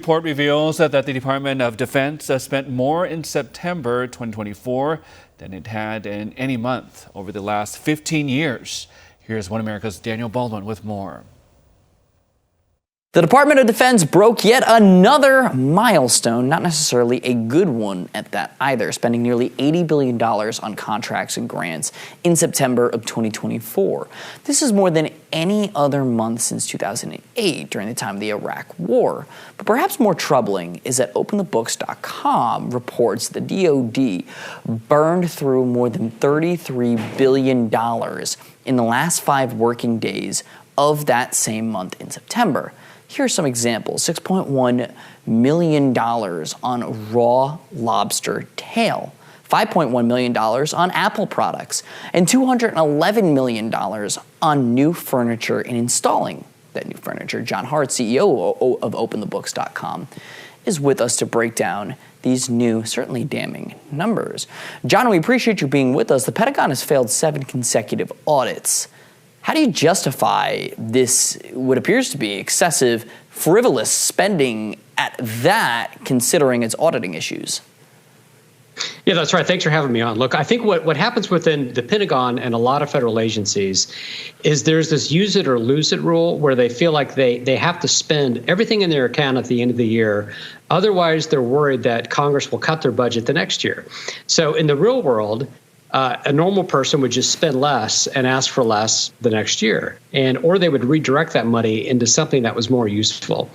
report reveals that the Department of Defense spent more in September 2024 than it had in any month over the last 15 years. Here's One America's Daniel Baldwin with more. The Department of Defense broke yet another milestone, not necessarily a good one at that either, spending nearly $80 billion on contracts and grants in September of 2024. This is more than any other month since 2008 during the time of the Iraq War. But perhaps more troubling is that OpenTheBooks.com reports the DOD burned through more than $33 billion in the last 5 working days of that same month in September. Here are some examples. $6.1 million on raw lobster tail, $5.1 million on Apple products, and $211 million on new furniture and installing that new furniture. John Hart, CEO of OpenTheBooks.com, is with us to break down these new, certainly damning numbers. John, we appreciate you being with us. The Pentagon has failed 7 consecutive audits. How do you justify this, what appears to be excessive, frivolous spending at that, considering its auditing issues? Yeah, that's right. Thanks for having me on. Look, I think what happens within the Pentagon and a lot of federal agencies is there's this use it or lose it rule where they feel like they have to spend everything in their account at the end of the year. Otherwise, they're worried that Congress will cut their budget the next year. So in the real world, a normal person would just spend less and ask for less the next year, or they would redirect that money into something that was more useful.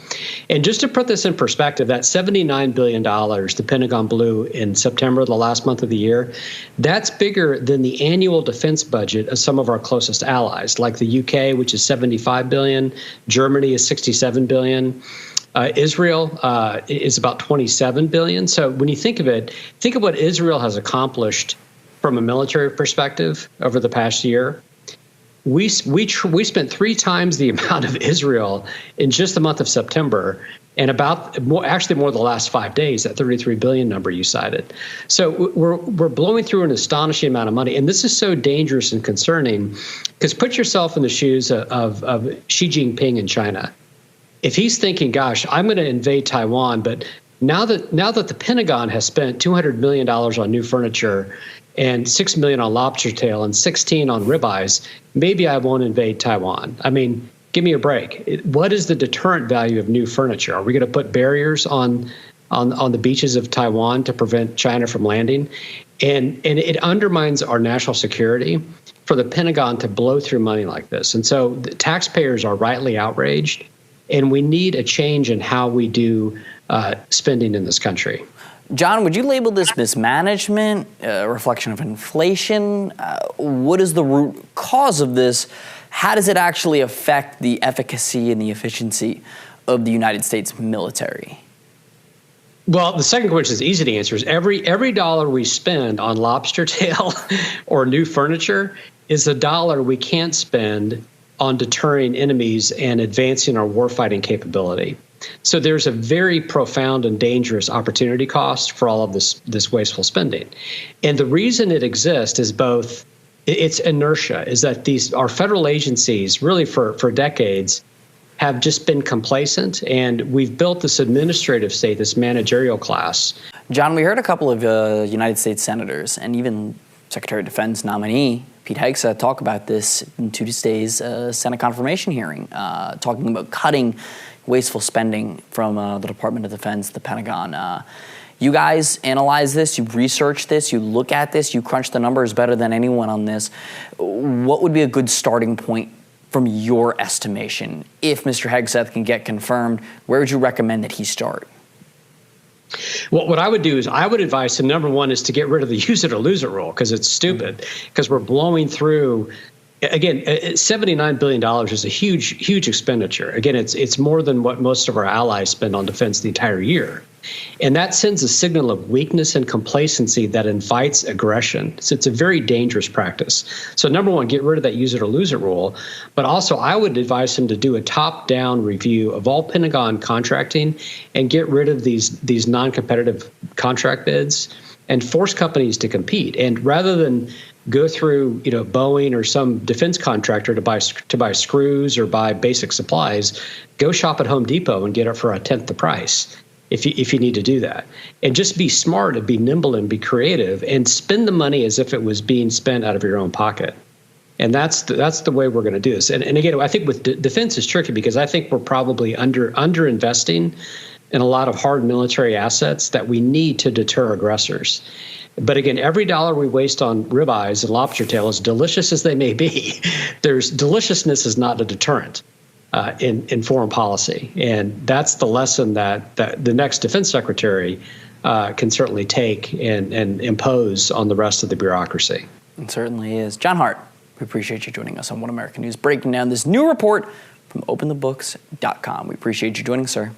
And just to put this in perspective, that $79 billion the Pentagon blew in September, the last month of the year, that's bigger than the annual defense budget of some of our closest allies, like the UK, which is $75 billion, Germany is $67 billion. Israel is about $27 billion. So when you think of it, think of what Israel has accomplished from a military perspective over the past year. We spent 3 times the amount of Israel in just the month of September, and more the last 5 days, that 33 billion number you cited. So we're blowing through an astonishing amount of money, and this is so dangerous and concerning because put yourself in the shoes of Xi Jinping in China. If he's thinking, gosh, I'm going to invade Taiwan, but now that the Pentagon has spent $200 million on new furniture and $6 million on lobster tail and $16 on ribeyes, maybe I won't invade Taiwan. I mean, give me a break. What is the deterrent value of new furniture? Are we going to put barriers on the beaches of Taiwan to prevent China from landing? And it undermines our national security for the Pentagon to blow through money like this. And so the taxpayers are rightly outraged, and we need a change in how we do spending in this country. John, would you label this mismanagement, a reflection of inflation? What is the root cause of this? How does it actually affect the efficacy and the efficiency of the United States military? Well, the second question is easy to answer. Is every dollar we spend on lobster tail or new furniture is a dollar we can't spend on deterring enemies and advancing our warfighting capability. So there's a very profound and dangerous opportunity cost for all of this wasteful spending. And the reason it exists is both its inertia, is that our federal agencies really for decades have just been complacent, and we've built this administrative state, this managerial class. John, we heard a couple of United States senators and even Secretary of Defense nominee Pete Hegseth talk about this in Tuesday's Senate confirmation hearing, talking about cutting wasteful spending from the Department of Defense, the Pentagon. You guys analyze this, you research this, you look at this, you crunch the numbers better than anyone on this. What would be a good starting point from your estimation? If Mr. Hegseth can get confirmed, where would you recommend that he start? Well, what I would do is I would advise him, number one, is to get rid of the use it or lose it rule, because it's stupid, because we're blowing through. Again, $79 billion is a huge expenditure. Again, it's more than what most of our allies spend on defense the entire year. And that sends a signal of weakness and complacency that invites aggression. So it's a very dangerous practice. So number one, get rid of that use it or lose it rule. But also, I would advise him to do a top-down review of all Pentagon contracting and get rid of these non-competitive contract bids and force companies to compete. And rather than go through, Boeing or some defense contractor to buy screws or buy basic supplies, go shop at Home Depot and get it for a tenth the price if you need to do that. And just be smart and be nimble and be creative and spend the money as if it was being spent out of your own pocket. And that's the way we're going to do this. And again, I think with defense is tricky because I think we're probably under investing in a lot of hard military assets that we need to deter aggressors. But again, every dollar we waste on ribeyes and lobster tail, as delicious as they may be, deliciousness is not a deterrent in foreign policy. And that's the lesson that the next defense secretary can certainly take and impose on the rest of the bureaucracy. It certainly is. John Hart, we appreciate you joining us on One American News, breaking down this new report from openthebooks.com. We appreciate you joining, sir.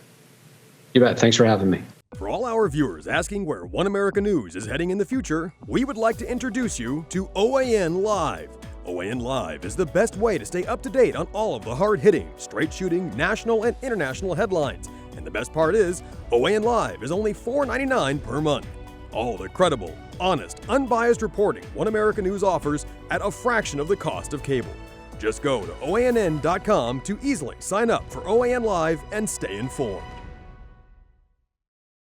You bet. Thanks for having me. For all our viewers asking where One America News is heading in the future, we would like to introduce you to OAN Live. OAN Live is the best way to stay up to date on all of the hard-hitting, straight-shooting, national and international headlines. And the best part is, OAN Live is only $4.99 per month. All the credible, honest, unbiased reporting One America News offers at a fraction of the cost of cable. Just go to OANN.com to easily sign up for OAN Live and stay informed.